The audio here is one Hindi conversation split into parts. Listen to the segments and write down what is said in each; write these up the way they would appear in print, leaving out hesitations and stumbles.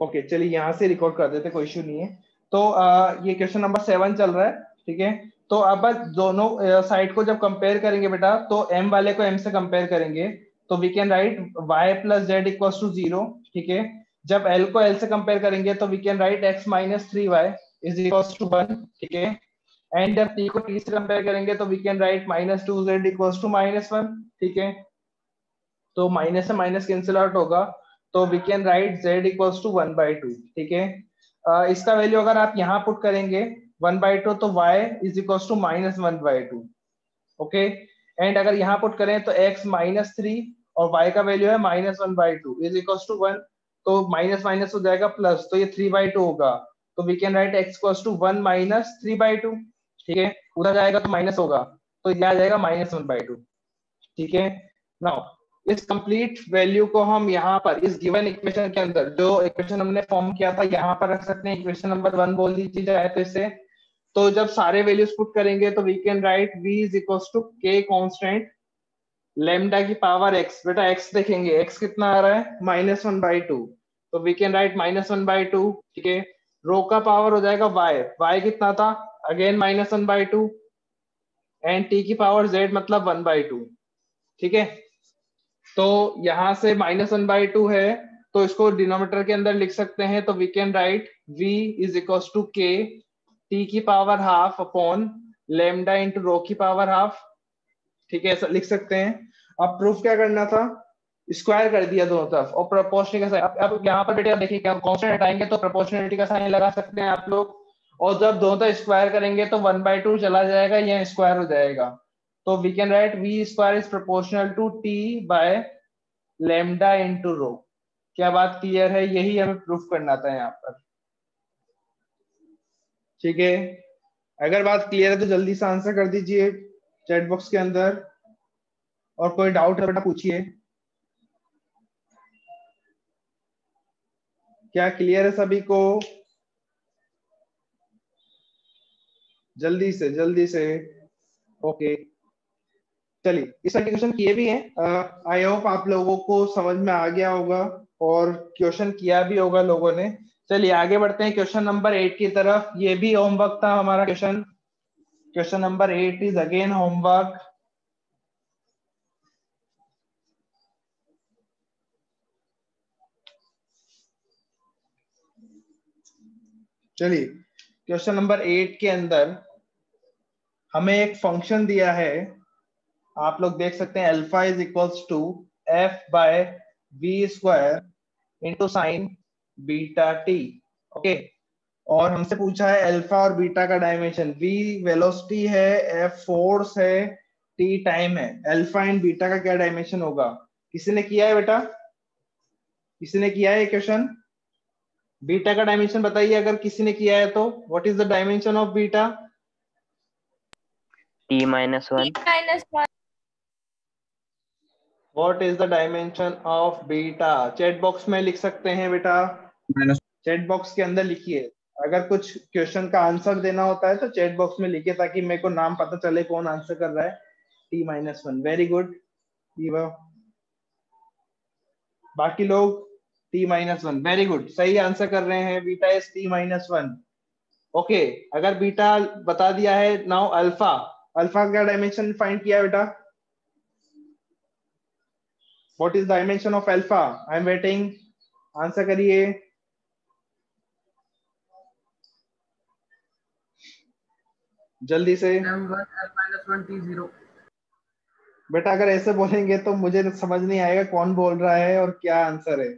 ओके चलिए यहाँ से रिकॉर्ड कर देते, कोई इशू नहीं है। तो ये क्वेश्चन नंबर 7 चल रहा है, ठीक है। तो अब दोनों साइड को जब कंपेयर करेंगे बेटा, तो m वाले को m से कंपेयर करेंगे, तो we can write y plus z equals to 0, ठीक है। जब l को l से कंपेयर करेंगे तो we can write x minus 3y is equals to 1, ठीक है। एंड जब t को t से कंपेयर करेंगे तो we can write minus 2z equals to minus 1, ठीक है। तो माइनस से माइनस कैंसिल आउट होगा, तो we can write z equals to 1/2, ठीक है। इसका वैल्यू अगर आप यहाँ पुट करेंगे 1/2, तो y is equals to minus 1/2, okay. And अगर यहाँ पुट करें तो x माइनस 3 और y का वैल्यू है माइनस 1/2 इज इक्वल्स टू 1, तो माइनस माइनस हो जाएगा प्लस, तो ये 3/2 होगा। तो we can write x equals to 1 minus 3/2, ठीक है। उधर जाएगा तो माइनस होगा, तो ये आ जाएगा माइनस 1/2, ठीक है। नाउ इस कंप्लीट वैल्यू को हम यहाँ पर इस गिवन इक्वेशन के अंदर, जो इक्वेशन हमने फॉर्म किया था, यहाँ पर रख सकते हैं। इक्वेशन नंबर 1 बोल दीजिए जाए तो इसे। तो जब सारे वैल्यूज पुट करेंगे तो we can write v is equals to k constant lambda की पावर x। बेटा x देखेंगे, x कितना आ रहा है माइनस 1/2, तो वी कैन राइट माइनस 1/2, ठीक है। रो का पावर हो जाएगा y कितना था, अगेन माइनस 1/2, एंड t की पावर z मतलब 1/2, ठीक है। तो यहां से माइनस 1/2 है, तो इसको डिनोमिनेटर के अंदर लिख सकते हैं। तो we can write v is equals to k t की power half upon lambda into rho की पावर हाफ, ठीक है, ऐसा लिख सकते हैं। अब प्रूफ क्या करना था, स्क्वायर कर दिया दोनों तरफ और प्रोपोर्शनल का साइन। अब यहाँ पर बेटे देखिए, क्या कांस्टेंट हटाएंगे तो प्रोपोर्शनलिटी का साइन लगा सकते हैं आप लोग, और जब दोनों तरफ स्क्वायर करेंगे तो 1/2 चला जाएगा, यह स्क्वायर हो जाएगा। तो we can write v square is proportional to t by lambda into rho. क्या बात क्लियर है? यही हमें प्रूफ करना था यहाँ पर, ठीक है। अगर बात क्लियर है तो जल्दी से आंसर कर दीजिए चैट बॉक्स के अंदर, और कोई डाउट है बेटा पूछिए। क्या क्लियर है सभी को? जल्दी से जल्दी से। ओके चलिए, इस क्वेश्चन किए भी हैं, आई होप आप लोगों को समझ में आ गया होगा और क्वेश्चन किया भी होगा लोगों ने। चलिए आगे बढ़ते हैं क्वेश्चन नंबर 8 की तरफ। ये भी होमवर्क था हमारा question. Question number 8 is again homework. चलिए क्वेश्चन नंबर 8 के अंदर हमें एक फंक्शन दिया है, आप लोग देख सकते हैं, alpha is equals to f by v square into sine beta t, okay. और हमसे पूछा है अल्फा और बीटा का डायमेंशन। v वेलोसिटी है, f फोर्स है, t टाइम है। अल्फा एंड बीटा का क्या डायमेंशन होगा? किसी ने किया है बेटा? किसी ने किया है क्वेश्चन? बीटा का डायमेंशन बताइए अगर किसी ने किया है तो। What is the dimension of beta? t-1। What is the dimension of beta? Chat box में लिख सकते हैं बेटा, चैट बॉक्स के अंदर लिखिए। अगर कुछ क्वेश्चन का आंसर देना होता है तो चैट बॉक्स में लिखिए, ताकि मेरे को नाम पता चले कौन आंसर कर रहा है। t-1, very good. बाकी लोग t-1, वेरी गुड, सही आंसर कर रहे हैं। Beta is t-1, okay. अगर बीटा बता दिया है, नाउ अल्फा, अल्फा का डायमेंशन फाइंड किया बेटा? What is dimension of alpha? I am waiting, answer करिए। जल्दी से। बेटा अगर ऐसे बोलेंगे तो मुझे समझ नहीं आएगा कौन बोल रहा है और क्या आंसर है।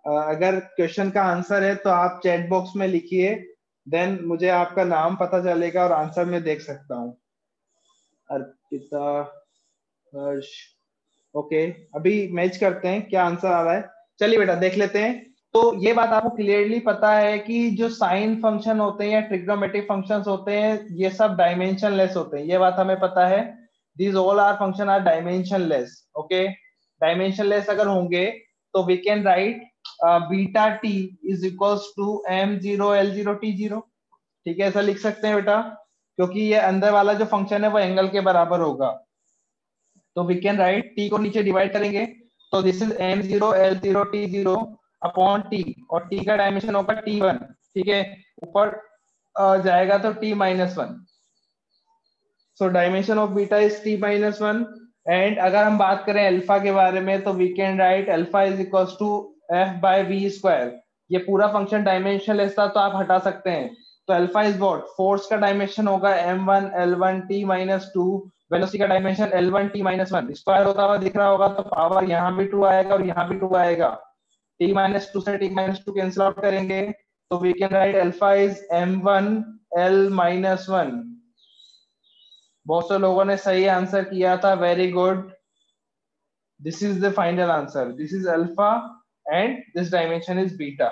अगर क्वेश्चन का आंसर है तो आप चैट बॉक्स में लिखिए, देन मुझे आपका नाम पता चलेगा और आंसर में देख सकता हूँ। अर्पिता, हर्ष, ओके। अभी मैच करते हैं क्या आंसर आ रहा है। चलिए बेटा देख लेते हैं। तो ये बात आपको क्लियरली पता है कि जो साइन फंक्शन होते हैं या ट्रिग्नोमेट्रिक फंक्शंस होते हैं, ये सब डायमेंशनलेस होते हैं, ये बात हमें पता है। These all are function are dimensionless, okay. Dimensionless अगर होंगे तो we can write beta t is equals to m0 l0 t0, ठीक है, ऐसा लिख सकते हैं बेटा, क्योंकि ये अंदर वाला जो फंक्शन है वो एंगल के बराबर होगा। तो वी कैन राइट t को नीचे डिवाइड करेंगे तो this is m0 l0 t0 upon t, और टी का डायमेंशन होगा t1, ठीक है, ऊपर जाएगा तो t-1। So dimension of beta is t-1। And अगर हम बात करें अल्फा के बारे में तो we can write alpha is equals to f/v²। ये पूरा फंक्शन डायमेंशनलेस था तो आप हटा सकते हैं। तो अल्फा इज व्हाट, फोर्स का डायमेंशन होगा m1 l1 t-2, वेलोसिटी का डायमेंशन l1 t-1। स्क्वायर होता हुआ दिख रहा होगा तो पावर यहाँ भी 2 आएगा और यहाँ भी 2 आएगा। t-2 से t-2 कैंसिल आउट करेंगे तो we can write alpha is m1 l-1। बहुत से लोगों ने सही आंसर किया था, very good. This is the final answer, this is alpha and this dimension is beta,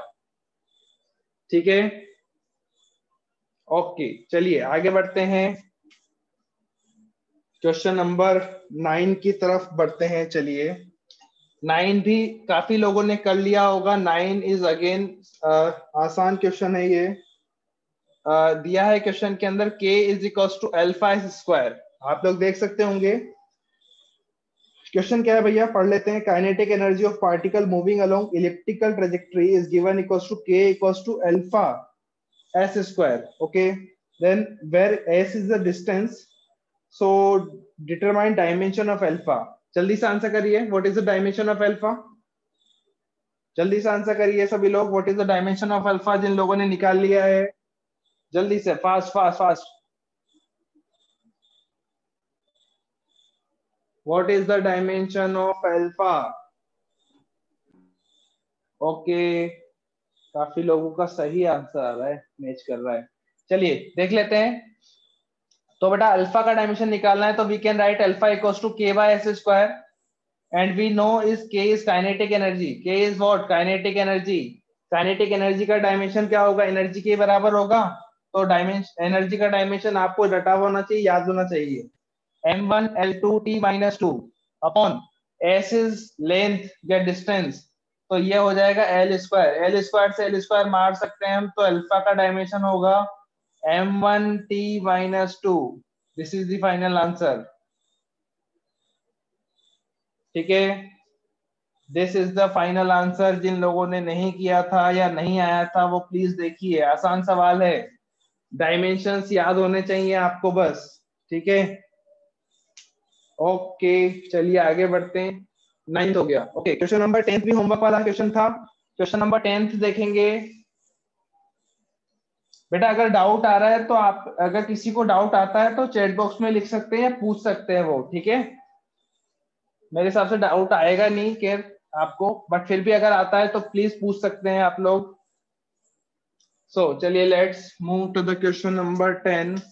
ठीक है। ओके चलिए आगे बढ़ते हैं, क्वेश्चन नंबर 9 की तरफ बढ़ते हैं। चलिए 9 भी काफी लोगों ने कर लिया होगा। 9 इज अगेन आसान क्वेश्चन है ये। दिया है क्वेश्चन के अंदर k is equals to alpha square, आप लोग देख सकते होंगे। क्वेश्चन क्या है भैया, पढ़ लेते हैं। Kinetic energy of particle moving along elliptical trajectory is given equals to k equals to alpha s square. Okay, then where s is the distance, so determine dimension of alpha. जल्दी से आंसर करिए, what is the dimension of alpha. जल्दी से आंसर करिए सभी लोग, what is the dimension of alpha, जिन लोगों ने निकाल लिया है जल्दी से, fast fast fast. What is the dimension of alpha. Okay, काफी लोगों का सही आंसर आ रहा है, मैच कर रहा है। चलिए देख लेते हैं। तो बेटा अल्फा का डायमेंशन निकालना है तो we can write alpha equals to k by s square, and we know is k is kinetic energy. k is what, kinetic energy. Kinetic energy का डायमेंशन क्या होगा, एनर्जी के बराबर होगा। तो डायमेंशन, एनर्जी का डायमेंशन आपको रटा होना चाहिए, याद होना चाहिए, m1 l2 t-2 upon s is length या डिस्टेंस, तो ये हो जाएगा l स्क्वायर। l स्क्वायर से l स्क्वायर मार सकते हैं हम, तो अल्फा का डायमेंशन होगा m1 t-2। This is the final answer, ठीक है। This is the final answer. जिन लोगों ने नहीं किया था या नहीं आया था वो प्लीज देखिए, आसान सवाल है, डायमेंशंस याद होने चाहिए आपको बस, ठीक है। ओके चलिए आगे बढ़ते हैं। 9th हो गया। ओके क्वेश्चन नंबर 10th भी होमवर्क वाला क्वेश्चन था। क्वेश्चन नंबर 10th देखेंगे। बेटा अगर डाउट आ रहा है तो आप, अगर किसी को डाउट आता है तो चैट बॉक्स में लिख सकते हैं, पूछ सकते हैं वो, ठीक है। मेरे हिसाब से डाउट आएगा नहीं खैर आपको, बट फिर भी अगर आता है तो प्लीज पूछ सकते हैं आप लोग। सो चलिए let's move to the question number 10।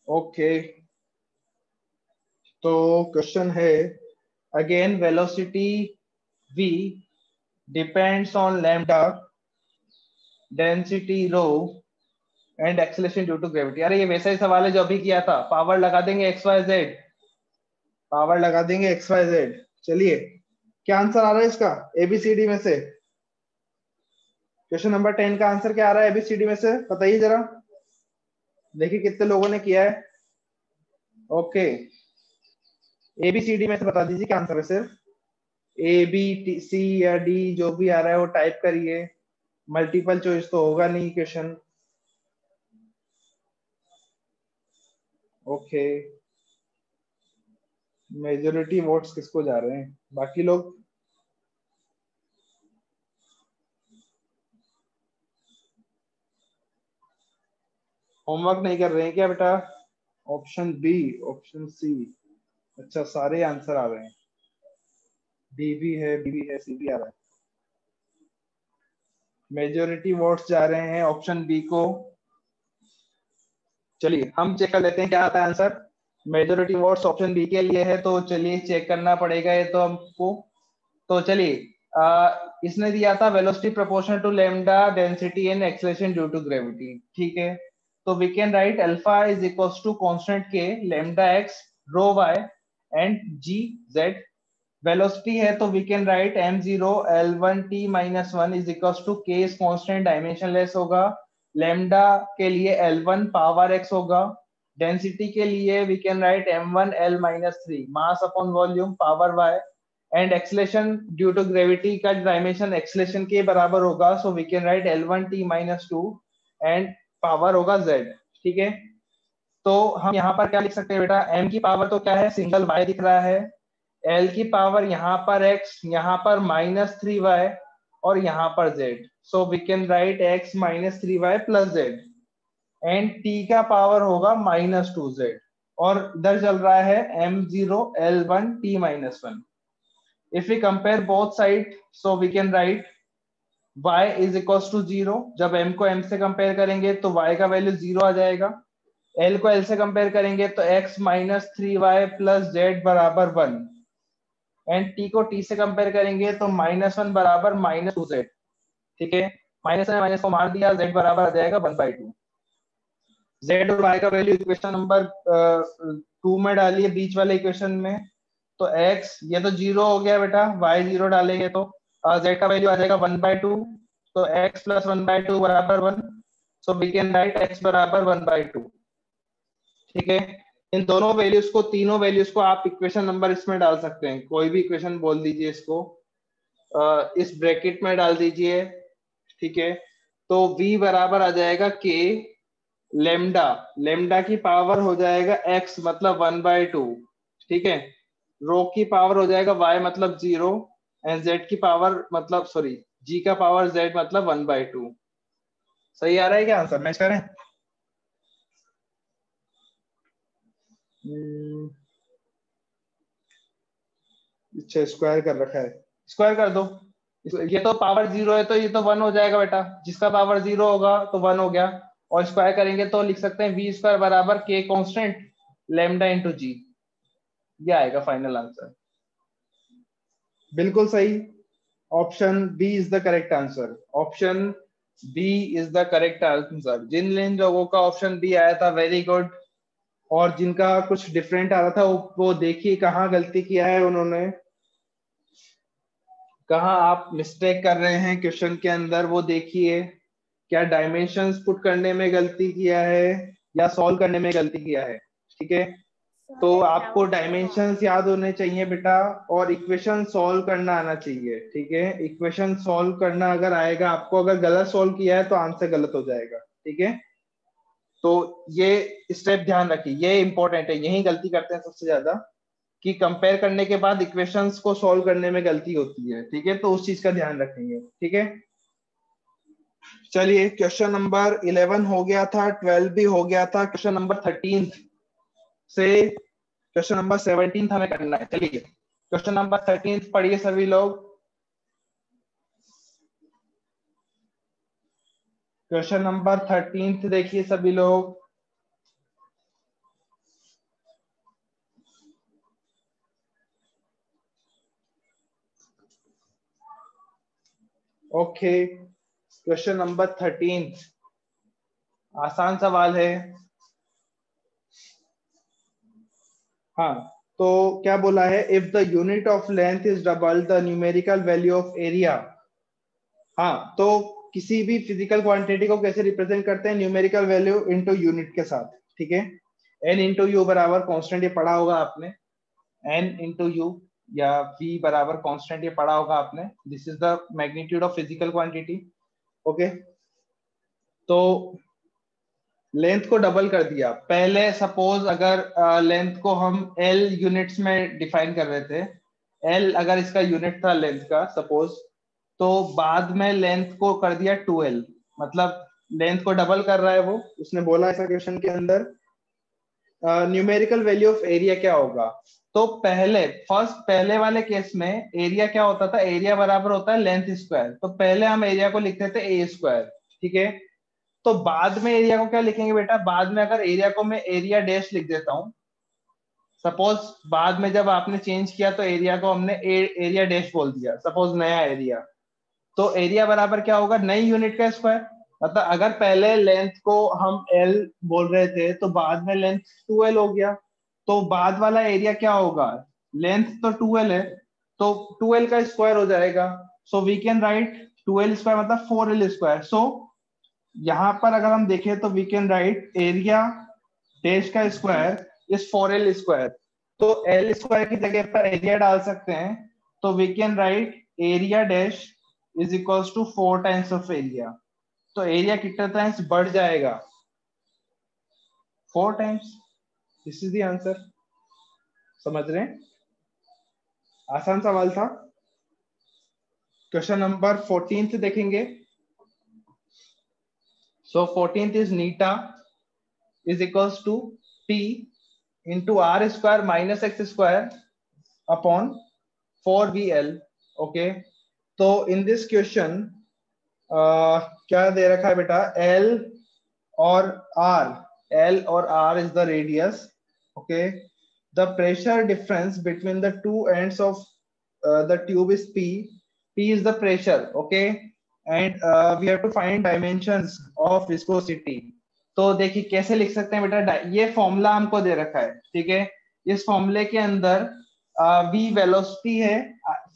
Okay तो क्वेश्चन है, again velocity v depends on lambda, density rho and acceleration due to gravity. अरे ये वैसा ही सवाल है जो अभी किया था, पावर लगा देंगे एक्स वाई जेड, पावर लगा देंगे एक्स वाई जेड। चलिए क्या आंसर आ रहा है इसका एबीसीडी में से, क्वेश्चन नंबर 10 का आंसर क्या आ रहा है एबीसीडी में से, बताइए जरा, देखिए कितने लोगों ने किया है। ओके एबीसीडी में से बता दीजिए क्या आंसर है, सिर्फ ए बी सी या डी जो भी आ रहा है वो टाइप करिए, मल्टीपल चॉइस तो होगा नहीं क्वेश्चन। ओके मेजोरिटी वोट्स किसको जा रहे हैं, बाकी लोग होमवर्क नहीं कर रहे हैं क्या बेटा। ऑप्शन बी, ऑप्शन सी, अच्छा सारे आंसर आ रहे हैं, डी भी है, बी भी है, सी भी आ रहा है। मेजोरिटी वोट्स जा रहे हैं ऑप्शन बी को। चलिए हम चेक कर लेते हैं क्या आता है answer. Majority votes option B के लिए है, तो चलिए चेक करना पड़ेगा ये तो हमको। तो चलिए इसने दिया था velocity proportional to lambda, density and acceleration due to gravity, ठीक है। तो we can write alpha is equals to constant k, lambda x, rho y and g z. Velocity है तो we can write m0 l1 t-1 is equals to k is constant, dimensionless होगा। लैम्डा के लिए l1 पावर x होगा। डेंसिटी के लिए we can write m1 l-3 mass upon volume power y, and acceleration due to gravity का डायमेंशन एक्सेलरेशन के बराबर होगा, so we can write L1t-2 and power होगा z। ठीक है, तो हम यहाँ पर क्या लिख सकते हैं बेटा, m की पावर तो क्या है, सिंगल y दिख रहा है, l की पावर यहाँ पर x, यहाँ पर -3y और यहाँ पर z, so we can write x -3y plus z and t का पावर होगा -2z और इधर चल रहा है m0 L1t-1। If we compare both sides, so we can write y is equals to 0। जब m को m से कंपेयर करेंगे तो y का वैल्यू 0 आ जाएगा, l को l से कंपेयर करेंगे तो x -3y प्लस z बराबर 1 एंड t को t से कंपेयर करेंगे तो -1 बराबर -2z। ठीक है, माइनस में माइनस को मार दिया, z बराबर आ जाएगा 1/2। z और y का वैल्यू इक्वेशन नंबर 2 में डालिए बीच वाले इक्वेशन में, तो x ये तो 0 हो गया बेटा, y 0 डालेंगे तो z का वैल्यू आ जाएगा 1/2, तो x प्लस 1/2 बराबर 1, so we can write x बराबर 1/2। ठीक है, इन दोनों वैल्यूज को, तीनों वैल्यूज को आप इक्वेशन नंबर इसमें डाल सकते हैं, कोई भी इक्वेशन बोल दीजिए इसको, इस ब्रैकेट में डाल दीजिए। ठीक है, तो v बराबर आ जाएगा k लेमडा, लेमडा की पावर हो जाएगा x मतलब 1/2। ठीक है, रो की पावर हो जाएगा y मतलब 0 एंड z की पावर मतलब सॉरी g का पावर z मतलब 1/2। सही आ रहा है क्या आंसर, मैच करें? अच्छा, स्क्वायर कर रखा है, स्क्वायर कर दो। ये तो पावर 0 है तो ये तो 1 हो जाएगा बेटा, जिसका पावर 0 होगा तो 1 हो गया, और स्क्वायर करेंगे तो लिख सकते हैं v² बराबर k constant lambda into g, ये आएगा फाइनल आंसर। बिल्कुल सही, option B is the correct answer, option B is the correct answer. जिन लोगों का ऑप्शन बी आया था वेरी गुड, और जिनका कुछ डिफरेंट आ रहा था वो देखिए कहाँ गलती किया है उन्होंने, कहाँ आप मिस्टेक कर रहे हैं क्वेश्चन के अंदर, वो देखिए। क्या डायमेंशंस पुट करने में गलती किया है या सॉल्व करने में गलती किया है? ठीक है, तो आपको डायमेंशंस याद होने चाहिए बेटा, और इक्वेशन सॉल्व करना आना चाहिए। ठीक है, इक्वेशन सॉल्व करना अगर आएगा आपको, अगर गलत सॉल्व किया है तो आंसर गलत हो जाएगा। ठीक है, तो ये स्टेप ध्यान रखिए, ये इंपॉर्टेंट है, यही गलती करते हैं सबसे ज्यादा, कि कंपेयर करने के बाद इक्वेशंस को सॉल्व करने में गलती होती है। ठीक है, तो उस चीज का ध्यान रखेंगे। ठीक है, चलिए क्वेश्चन नंबर 11 हो गया था, 12 भी हो गया था, क्वेश्चन नंबर 13 से क्वेश्चन नंबर 17 हमें करना है। चलिए क्वेश्चन नंबर 13 पढ़िए सभी लोग। क्वेश्चन नंबर 13 देखिए सभी लोग। ओके, क्वेश्चन नंबर 13 आसान सवाल है। हाँ, तो क्या बोला है, if the unit of length is double the numerical value of area. हाँ, तो किसी भी फिजिकल क्वांटिटी को कैसे रिप्रेजेंट करते हैं, न्यूमेरिकल वैल्यू इनटू यूनिट के साथ। ठीक है, n इंटू यू बराबर कांस्टेंट, ये पढ़ा होगा आपने, n इंटू यू या v बराबर कांस्टेंट, ये पढ़ा होगा आपने। This is the magnitude of physical quantity. Okay, तो लेंथ को डबल कर दिया। पहले सपोज अगर लेंथ को हम l यूनिट्स में डिफाइन कर रहे थे, l अगर इसका यूनिट था लेंथ का सपोज, तो बाद में लेंथ को कर दिया 2l, मतलब लेंथ को डबल कर रहा है वो, उसने बोला ऐसा क्वेश्चन के अंदर। न्यूमेरिकल वैल्यू ऑफ एरिया क्या होगा, तो पहले वाले केस में एरिया क्या होता था, एरिया बराबर होता है लेंथ स्क्वायर, तो पहले हम एरिया को लिखते थे a²। ठीक है, तो बाद में एरिया को क्या लिखेंगे बेटा, बाद में अगर एरिया को मैं एरिया डैश लिख देता हूं, सपोज बाद में जब आपने चेंज किया तो एरिया को हमने एरिया डैश बोल दिया, सपोज नया एरिया, तो एरिया बराबर क्या होगा, नई यूनिट का स्क्वायर। मतलब अगर पहले लेंथ को हम l बोल रहे थे तो बाद में लेंथ 2l हो गया, तो बाद वाला एरिया क्या होगा, लेंथ तो 2l है तो 2l का स्क्वायर हो जाएगा, so we can write 2l square मतलब 4l स्क्वायर। सो यहाँ पर अगर हम देखें तो we can write area dash का स्क्वायर इज 4l स्क्वायर, तो l स्क्वायर की जगह पर एरिया डाल सकते हैं, तो we can write area dash is equals to 4 times of area. तो एरिया कितना टाइम्स बढ़ जाएगा? 4 times. This is the answer. समझ रहे हैं? आसान सवाल था। क्वेश्चन नंबर 14 देखेंगे। सो 14 is Neeta is equals to t into r square minus x square upon 4vl। okay, तो in this question क्या दे रखा है बेटा? L और R, L और R is the radius। okay, the pressure difference between the two ends of the tube is P। P is the pressure। okay, and we have to find dimensions of viscosity। तो देखिए कैसे लिख सकते हैं बेटा, ये फॉर्मूला हमको दे रखा है, ठीक है। इस फॉर्मूले के अंदर v वेलोसिटी है,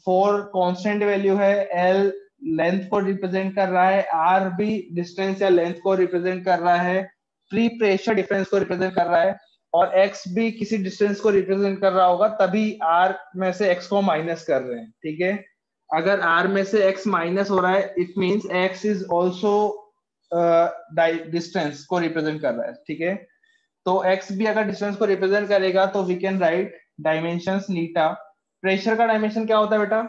4 कांस्टेंट वैल्यू है, l लेंथ को रिप्रेजेंट कर रहा है, r भी डिस्टेंस या लेंथ को रिप्रेजेंट कर रहा है, फ्री प्रेशर डिफरेंस को रिप्रेजेंट कर रहा है, और x भी किसी डिस्टेंस को रिप्रेजेंट कर रहा होगा, तभी r में से x को माइनस कर रहे हैं, ठीक है। अगर r में से x माइनस हो रहा है, it means x is also distance को रिप्रेजेंट कर रहा है, ठीक है। तो x भी अगर डिस्टेंस को रिप्रेजेंट करेगा तो वी कैन राइट डायमेंशंस नीटा। प्रेशर का डायमेंशन क्या होता है बेटा?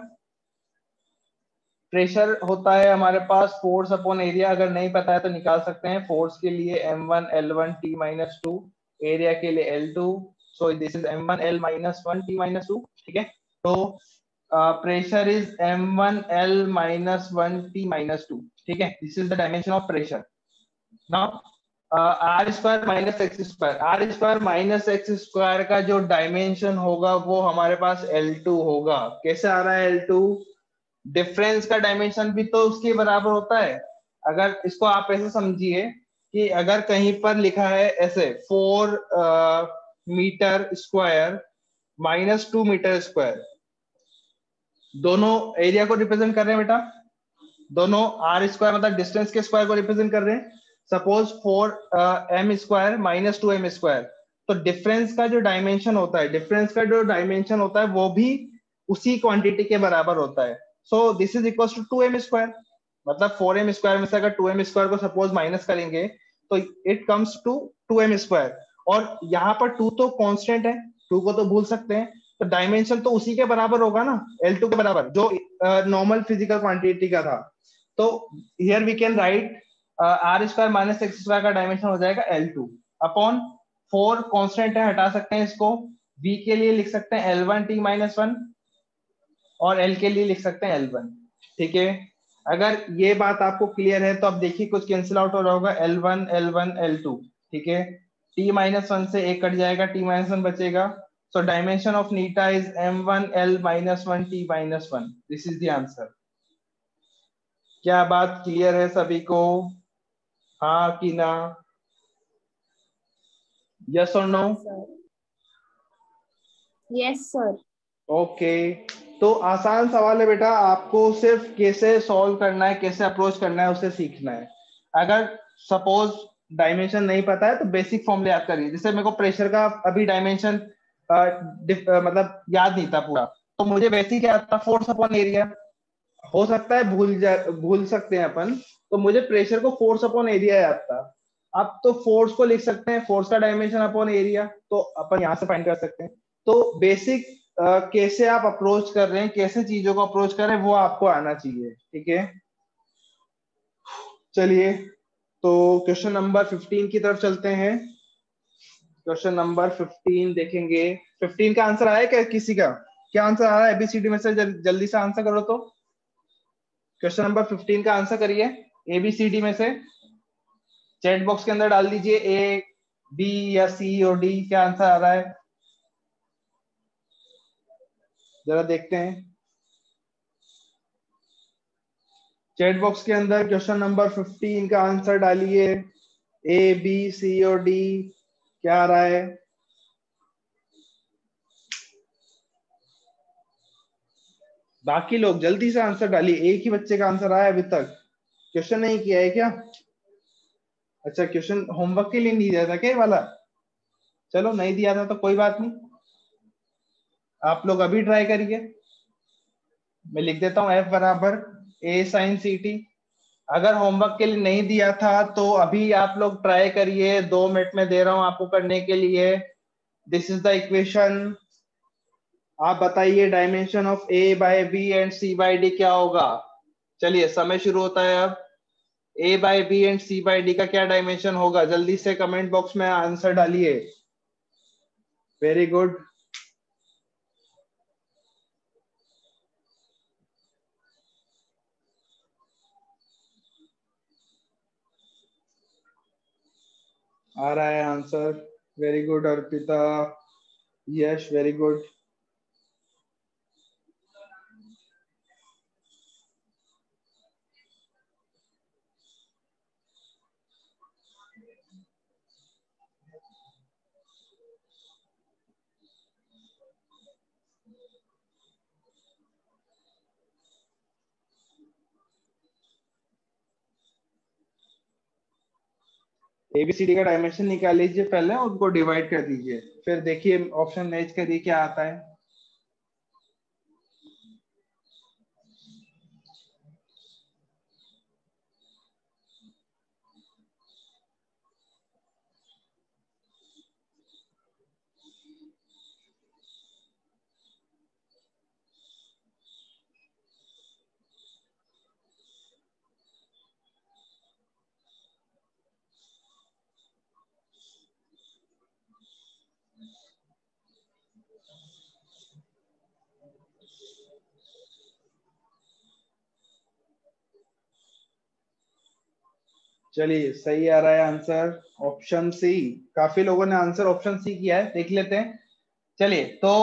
प्रेशर होता है हमारे पास फोर्स अपॉन एरिया। अगर नहीं पता है तो निकाल सकते हैं। फोर्स के लिए m1 l1 t minus 2, area के लिए l2, so this is m1 l minus 1 t minus 2, ठीक है। तो pressure is m1 l minus 1 t minus 2, ठीक है। This is the dimension of pressure. Now r square minus x square, r square minus x square का जो डायमेंशन होगा वो हमारे पास L2 होगा। कैसे आ रहा है L2? डिफरेंस का डायमेंशन भी तो उसके बराबर होता है। अगर इसको आप ऐसे समझिए कि अगर कहीं पर लिखा है ऐसे 4 metre square minus 2 metre square, दोनों एरिया को रिप्रेजेंट कर रहे हैं बेटा, दोनों आर स्क्वायर मतलब डिस्टेंस के स्क्वायर को रिप्रेजेंट कर रहे हैं। Suppose 4 m square minus 2 m square, तो डिफरेंस का जो डायमेंशन होता है, डिफरेंस का जो डायमेंशन होता है वो भी उसी क्वांटिटी के बराबर होता है। So this is equal to 2 m square, मतलब 4 एम स्क्वायर में से अगर 2 एम स्क्वायर को सपोज माइनस करेंगे तो it comes to 2 m square. और यहाँ पर 2 तो कांस्टेंट है, 2 को तो भूल सकते हैं, तो डायमेंशन तो उसी के बराबर होगा ना, L2 के बराबर, जो नॉर्मल फिजिकल क्वांटिटी का था। तो here we can write r square minus x square का डायमेंशन हो जाएगा L2 अपॉन 4 कांस्टेंट है, हटा सकते हैं इसको। v के लिए लिख सकते हैं L1 t माइनस 1 और L के लिए लिख सकते हैं L1, ठीक है। अगर ये बात आपको क्लियर है तो अब देखिए कुछ कैंसिल आउट हो रहा होगा, L1 L1 L2, ठीक है। t माइनस 1 से एक कट जाएगा, t माइनस 1 बचेगा। So dimension of neta is m1 l minus 1 t minus 1। This is the answer। क्या बात क्लियर है सभी को? हाँ कि ना? यस और नो? Yes sir. ओके, तो आसान सवाल है बेटा, आपको सिर्फ कैसे सॉल्व करना है, कैसे अप्रोच करना है, उसे सीखना है। अगर सपोज डायमेंशन नहीं पता है तो बेसिक फॉर्मूले याद करिए। जैसे मेरे को प्रेशर का अभी डायमेंशन मतलब याद नहीं था पूरा, तो मुझे बेसिक याद था फोर्स अपॉन एरिया। हो सकता है भूल सकते हैं अपन, तो मुझे प्रेशर को फोर्स अपॉन एरिया याद था। अब तो फोर्स को लिख सकते हैं फोर्स का डायमेंशन अपॉन एरिया, तो अपन यहाँ से फाइंड कर सकते हैं। तो बेसिक कैसे आप अप्रोच कर रहे हैं, कैसे चीजों को अप्रोच कर रहे हैं, वो आपको आना चाहिए, ठीक है। चलिए तो क्वेश्चन नंबर 15 की तरफ चलते हैं। क्वेश्चन नंबर 15 देखेंगे। 15 का आंसर आया क्या किसी का? क्या आंसर आ रहा है एबीसीडी में से? जल्दी से आंसर करो। तो क्वेश्चन नंबर 15 का आंसर करिए एबीसीडी में से। चैट बॉक्स के अंदर डाल दीजिए ए बी या सी और डी, क्या आंसर आ रहा है जरा देखते हैं। चैट बॉक्स के अंदर क्वेश्चन नंबर 15 का आंसर डालिए, ए बी सी और डी, क्या आ रहा है? बाकी लोग जल्दी से आंसर डालिए, एक ही बच्चे का आंसर आया अभी तक। क्वेश्चन नहीं किया है क्या? अच्छा, क्वेश्चन होमवर्क के लिए नहीं दिया था क्या ये वाला? चलो नहीं दिया था तो कोई बात नहीं, आप लोग अभी ट्राई करिए। मैं लिख देता हूँ एफ बराबर ए साइन सी टी। अगर होमवर्क के लिए नहीं दिया था तो अभी आप लोग ट्राई करिए, 2 मिनट में दे रहा हूं आपको करने के लिए। This is the equation. आप बताइए dimension of a by b and c by d क्या होगा। चलिए समय शुरू होता है अब। A by b and c by d का क्या डायमेंशन होगा, जल्दी से कमेंट बॉक्स में आंसर डालिए। Very good. आ रहा है answer. Very good Arpita. Yash very good. ABCD का डायमेंशन निकाल लीजिए पहले, उनको डिवाइड कर दीजिए, फिर देखिए ऑप्शन मैच करिए क्या आता है। चलिए सही आ रहा है आंसर ऑप्शन सी। काफी लोगों ने आंसर ऑप्शन सी किया है, देख लेते हैं। चलिए तो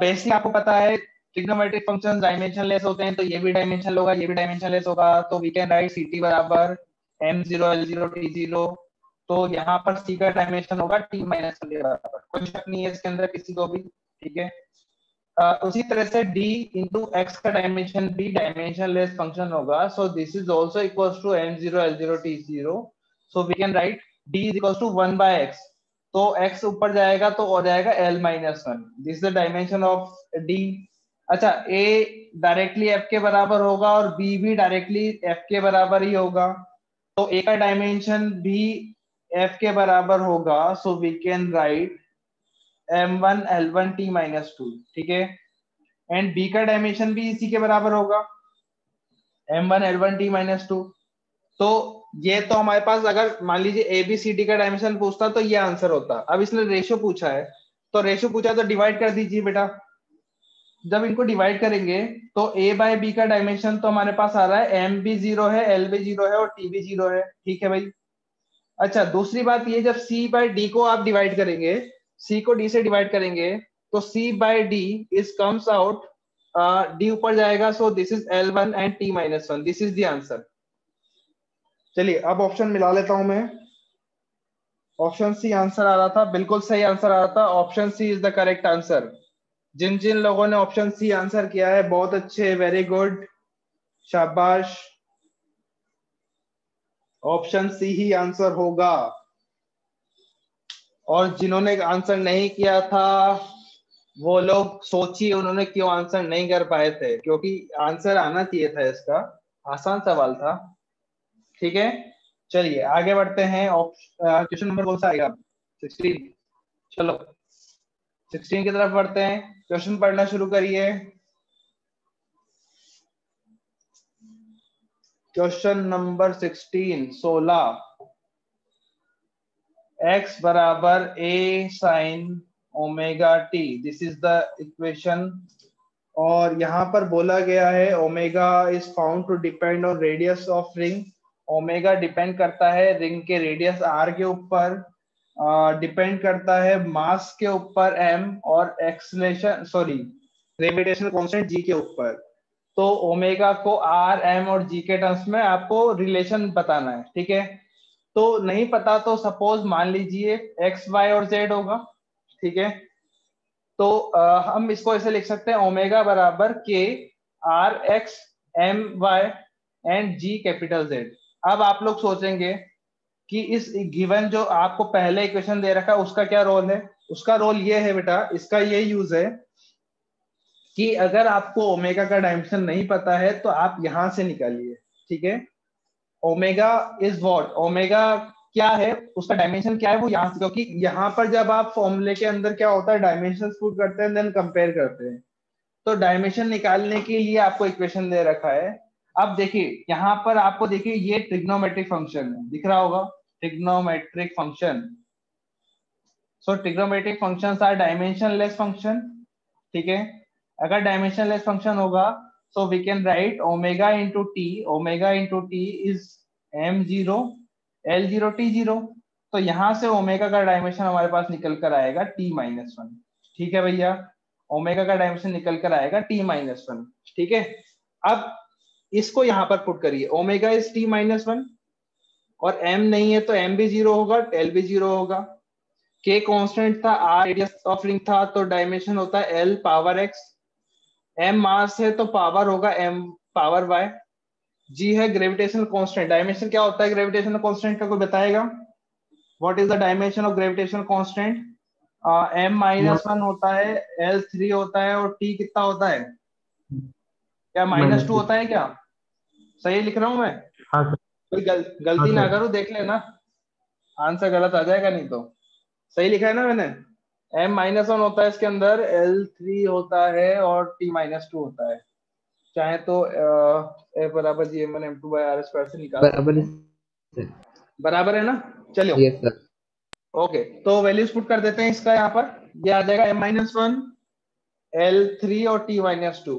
बेसिक आपको पता है ट्रिग्नोमेट्रिक फंक्शंस डायमेंशनलेस होते हैं, तो ये भी डायमेंशनल होगा, ये भी डायमेंशनलेस होगा। तो we can write c t बराबर m0 l0 t0। तो यहाँ पर सी का डायमेंशन होगा t माइनस के बराबर, कोई शक नहीं है इसके अंदर किसी को भी। ठीक है। उसी तरह से d इंटू एक्स का डायमेंशन भी डायमेंशनलेस फंक्शन होगा। So this is also equals to m0 l0 t0। So we can write d is equals to 1 by x। तो x ऊपर जाएगा तो हो जाएगा l minus 1। This is the dimension of d। अच्छा a डायरेक्टली f के बराबर होगा और b भी डायरेक्टली f के बराबर ही होगा, तो a का डायमेंशन भी f के बराबर होगा। So we can write m1 l1 t minus 2। ठीक है। एंड b का डायमेंशन भी इसी के बराबर होगा, m1 l1 t माइनस 2। तो ये तो हमारे पास, अगर मान लीजिए ए बी सी डी का डायमेंशन पूछता तो ये आंसर होता। अब इसने रेशियो पूछा है, तो रेशियो पूछा तो डिवाइड कर दीजिए बेटा। जब इनको डिवाइड करेंगे तो a बाय बी का डायमेंशन तो हमारे पास आ रहा है m भी 0 है, l भी 0 है और t भी 0 है। ठीक है भाई। अच्छा दूसरी बात ये, जब c बाय d को आप डिवाइड करेंगे, c को d से डिवाइड करेंगे, तो c by d is comes out, d ऊपर जाएगा। So this is l1 and t minus 1। This is the answer. चलिए अब ऑप्शन मिला लेता हूं मैं। ऑप्शन सी आंसर आ रहा था, बिल्कुल सही आंसर आ रहा था। Option C is the correct answer. जिन जिन लोगों ने ऑप्शन सी आंसर किया है बहुत अच्छे, वेरी गुड, शाबाश। ऑप्शन सी ही आंसर होगा। और जिन्होंने आंसर नहीं किया था वो लोग सोचिए उन्होंने क्यों आंसर नहीं कर पाए थे, क्योंकि आंसर आना चाहिए था इसका, आसान सवाल था। ठीक है। चलिए आगे बढ़ते हैं। क्वेश्चन नंबर कौन सा आएगा, 16। चलो 16 की तरफ बढ़ते हैं। क्वेश्चन पढ़ना शुरू करिए। Question number 16, 16। x बराबर a sine omega t, this is the equation. और यहाँ पर बोला गया है omega is found to depend on radius of ring. Omega depend करता है रिंग के रेडियस r के ऊपर, डिपेंड करता है मास के ऊपर m, और acceleration sorry gravitational constant g के ऊपर। तो ओमेगा को r m और g के टर्म्स में आपको रिलेशन बताना है। ठीक है। तो नहीं पता तो सपोज मान लीजिए x y और z होगा। ठीक है। तो हम इसको ऐसे लिख सकते हैं ओमेगा बराबर k r x m y and g capital z. अब आप लोग सोचेंगे कि इस गिवन जो आपको पहले इक्वेशन दे रखा है उसका क्या रोल है। उसका रोल ये है बेटा, इसका ये यूज है कि अगर आपको ओमेगा का डायमेंशन नहीं पता है तो आप यहां से निकालिए, ठीक है। ओमेगा इज व्हाट, ओमेगा क्या है, उसका डायमेंशन क्या है, वो यहाँ से, क्योंकि यहाँ पर जब आप फॉर्मूले के अंदर क्या होता है, डायमेंशन पुट करते हैं देन कंपेयर करते हैं। तो डायमेंशन निकालने के लिए आपको इक्वेशन दे रखा है। अब देखिए यहाँ पर आपको, देखिए ये ट्रिग्नोमेट्रिक फंक्शन है, दिख रहा होगा, trigonometric function. So trigonometric functions are dimensionless function, ठीक है। अगर डायमेंशनलेस फंक्शन होगा so we can write omega into t, omega into t is m0 l0 t0। तो यहां से ओमेगा का डायमेंशन हमारे पास निकल कर आएगा t-1, ठीक है भैया। ओमेगा का डायमेंशन निकल कर आएगा t-1, ठीक है। अब इसको यहां पर पुट करिए, ओमेगा इज t-1 और m नहीं है तो m भी 0 होगा, l भी 0 होगा। k कांस्टेंट था, r रेडियस ऑफ रिंग था, तो डायमेंशन होता है l पावर x। m मास है तो पावर होगा m पावर y। g है ग्रेविटेशनल कांस्टेंट, डायमेंशन क्या होता है ग्रेविटेशनल कांस्टेंट का, कोई बताएगा? What is the dimension of gravitational constant? m-1 होता है, l3 होता है, और t कितना होता है? क्या -2 होता है क्या? सही लिख रहा हूं मैं? हाँ सर। कोई हाँ गलती ना सर। करो, देख लेना, आंसर गलत आ जाएगा नहीं तो। सही लिखा है ना मैंने? m-1 होता है इसके अंदर, l3 होता है और t-2 होता है। चाहे तो F बराबर जी m1 m2 bye r square से निकाल सकते बराबर है हैं। सर। बराबर है ना? चलो, यस सर। ओके, तो वैल्यूज पुट कर देते हैं इसका यहाँ पर। ये आ जाएगा m-1, l3 और t-2।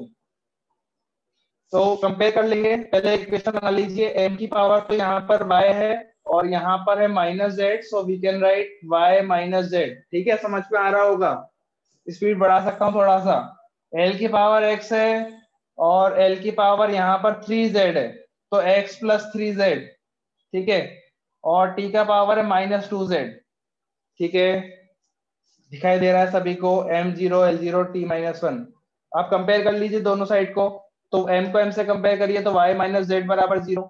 तो कंपेयर कर लेंगे, पहले इक्वेशन बना लीजिए। m की पावर तो यहाँ पर y है और यहाँ पर है -z, so we can write y - z, ठीक है, समझ में आ रहा होगा। स्पीड बढ़ा सकता हूँ थोड़ा सा। l की पावर x है और l की पावर यहाँ पर 3z है, तो x + 3z, ठीक है। और t का पावर है -2z, ठीक है। दिखाई दे रहा है सभी को, m0 l0 t-1। आप कंपेयर कर लीजिए दोनों साइड को, तो m को m से कंपेयर करिए तो y - z बराबर 0,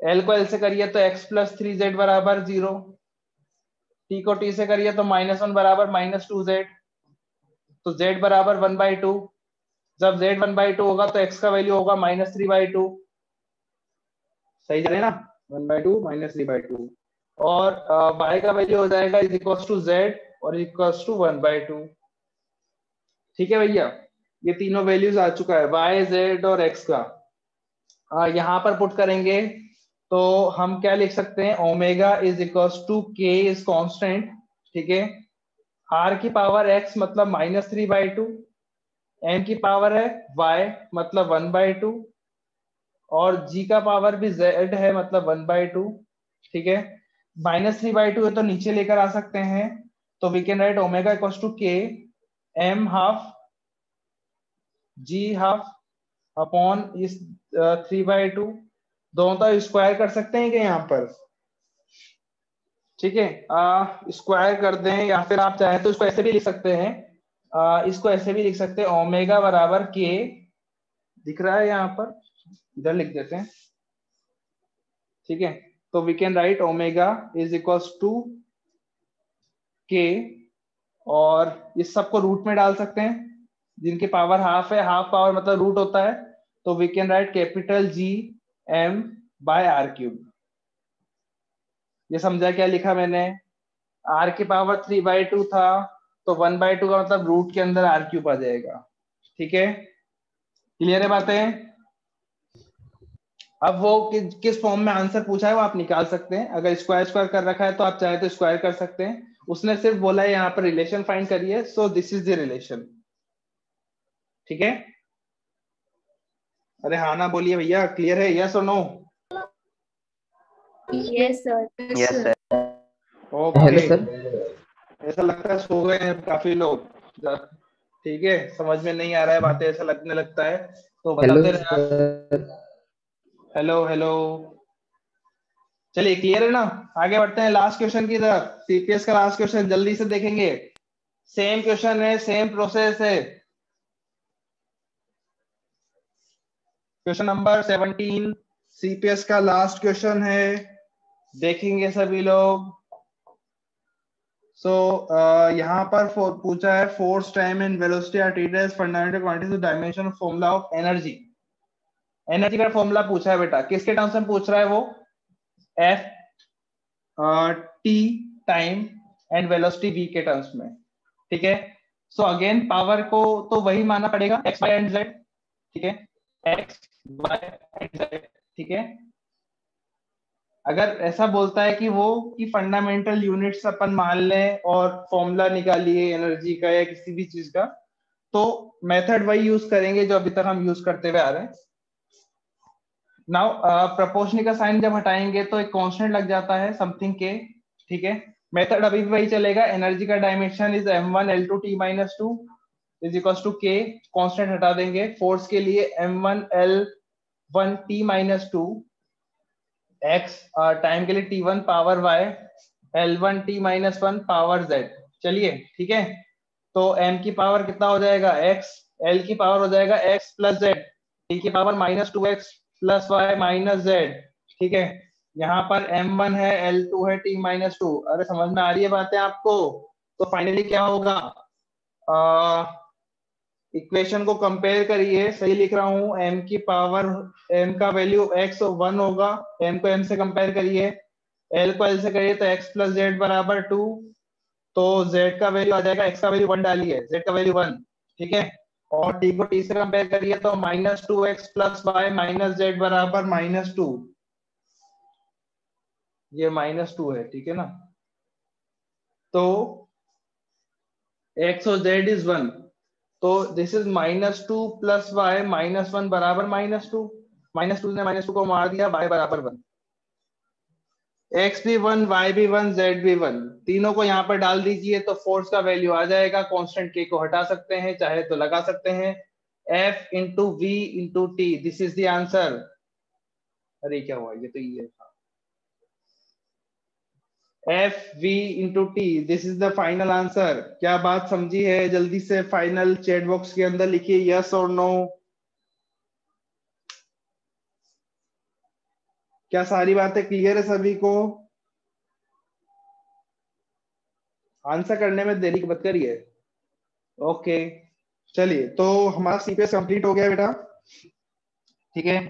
l को l से करिए तो x + 3z बराबर 0, t को t से करिए तो -1 बराबर -2z, तो z बराबर 1/2। जब z 1/2 होगा तो x का वैल्यू होगा -3/2। सही जा रहे हैं ना? 1/2 -3/2। और y का वैल्यू हो जाएगा इज इक्वल टू z और इक्वल टू 1/2, ठीक है भैया। ये तीनों वैल्यूज आ चुका है y, z और x का। यहाँ पर पुट करेंगे तो हम क्या लिख सकते हैं, omega is equal to k is constant, ठीक है। r की पावर x मतलब -3/2, m की पावर है y मतलब 1/2, और g का पावर भी z है मतलब 1/2, ठीक है। -3/2 है तो नीचे लेकर आ सकते हैं, तो we can write omega equal to k m half g half upon इस 3/2। दोनों तो स्क्वायर कर सकते हैं क्या यहाँ पर? ठीक है, स्क्वायर कर दें, या फिर आप चाहें तो इसको ऐसे भी लिख सकते हैं। इसको ऐसे भी लिख सकते हैं, ओमेगा बराबर के, दिख रहा है यहाँ पर, इधर लिख देते हैं, ठीक है। तो we can write omega is equals to k, और इस सबको रूट में डाल सकते हैं, जिनकी पावर हाफ है, हाफ पावर मतलब रूट होता है, तो we can write capital G m by r³। ये समझा क्या लिखा मैंने? r की पावर 3/2 था, तो 1/2 का मतलब रूट के अंदर r³ आ जाएगा, ठीक है। क्लियर है बातें? अब वो किस फॉर्म में आंसर पूछा है वो आप निकाल सकते हैं। अगर स्क्वायर स्क्वायर कर रखा है तो आप चाहे तो स्क्वायर कर सकते हैं। उसने सिर्फ बोला है यहाँ पर रिलेशन फाइंड करिए, सो दिस इज द रिलेशन, ठीक है। अरे हाँ ना बोलिए भैया, क्लियर है, यस और no? Yes sir. Yes sir. Okay, hello sir. ऐसा लगता है सो गए हैं काफी लोग, ठीक है, समझ में नहीं आ रहा है बातें, ऐसा लगने लगता है, तो हेलो बताते रहे आप। सर। हेलो हेलो, चलिए क्लियर है ना? आगे बढ़ते हैं लास्ट क्वेश्चन की तरफ। सीपीएस का लास्ट क्वेश्चन जल्दी से देखेंगे, सेम क्वेश्चन है, सेम प्रोसेस है। क्वेश्चन नंबर 17 सीपीएस का लास्ट क्वेश्चन है, देखेंगे सभी लोग। सो यहाँ पर पूछा है force, time and velocity are treated as fundamental quantities dimension of formula of energy. Energy का फॉर्मूला पूछा है बेटा, किसके टर्म्स में पूछ रहा है वो? F T time and velocity v के टर्म्स में, ठीक है। सो अगेन पावर को तो वही मानना पड़ेगा, एक्स वाई एंड जेड, ठीक है, एक्स वाई एंड जेड, ठीक है। अगर ऐसा बोलता है कि वो कि फंडामेंटल यूनिट्स अपन मान लें और फॉर्मूला निकालिए एनर्जी का या किसी भी चीज का, तो मेथड वही यूज करेंगे जो अभी तक हम यूज करते हुए आ रहे हैं। नाउ प्रपोर्शनल का साइन जब हटाएंगे तो एक कांस्टेंट लग जाता है समथिंग के, ठीक है। मेथड अभी भी वही चलेगा, एनर्जी का dimension is m1 L2 T - 2 is equal to k, constant हटा देंगे। फोर्स के लिए m1 L1 T - 2 x, time के लिए t1 power y, L1 T - 1 power z। चलिए ठीक है, तो m की पावर कितना हो जाएगा x, l की पावर हो जाएगा x प्लस z, t की power -2x plus y minus z, ठीक है। यहाँ पर m1 है, l2 है, t - 2। अरे समझ में आ रही है बातें आपको? तो फाइनली क्या होगा, इक्वेशन को कंपेयर करिए, सही लिख रहा हूं, m की पावर, m का वैल्यू x 1 होगा, m को m से कंपेयर करिए, l को l से करिए तो x प्लस जेड बराबर 2, तो z का वैल्यू आ जाएगा, x का वैल्यू 1 डालिए, z का वैल्यू 1, ठीक है। और t को t से कंपेयर करिए तो -2x plus Y minus Z बराबर -2, ये -2 है, ठीक है ना। तो x और z इज 1, तो दिस इज -2 प्लस वाई -1 बराबर -2, -2 ने -2 को मार दिया, y बराबर 1, x भी 1, y भी 1, z भी 1, तीनों को यहाँ पर डाल दीजिए तो फोर्स का वैल्यू आ जाएगा। कांस्टेंट k को हटा सकते हैं, चाहे तो लगा सकते हैं, F into v into t, this is the answer. अरे क्या हुआ, ये तो ये था, F v into t, this is the final answer. क्या बात समझी है? जल्दी से फाइनल चैट बॉक्स के अंदर लिखिए यस और नो। क्या सारी बातें क्लियर है सभी को? आंसर करने में देरी मत करिए। ओके चलिए, तो हमारा सीपीएस कंप्लीट हो गया बेटा, ठीक है,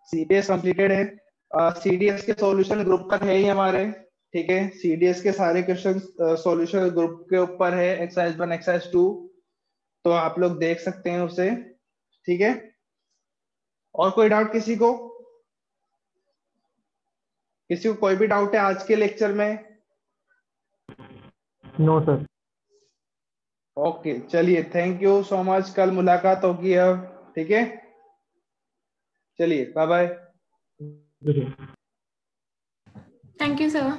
सीपीएस कंप्लीटेड है। सीडीएस के सॉल्यूशन ग्रुप तक है ही हमारे, ठीक है। सीडीएस के सारे क्वेश्चन सॉल्यूशन ग्रुप के ऊपर है, एक्सरसाइज 1 एक्सरसाइज 2, तो आप लोग देख सकते हैं उसे, ठीक है। और कोई डाउट किसी को? किसी को कोई भी डाउट है आज के लेक्चर में? No sir. ओके चलिए, थैंक यू सो मच, कल मुलाकात होगी अब, ठीक है। चलिए bye bye. Thank you sir.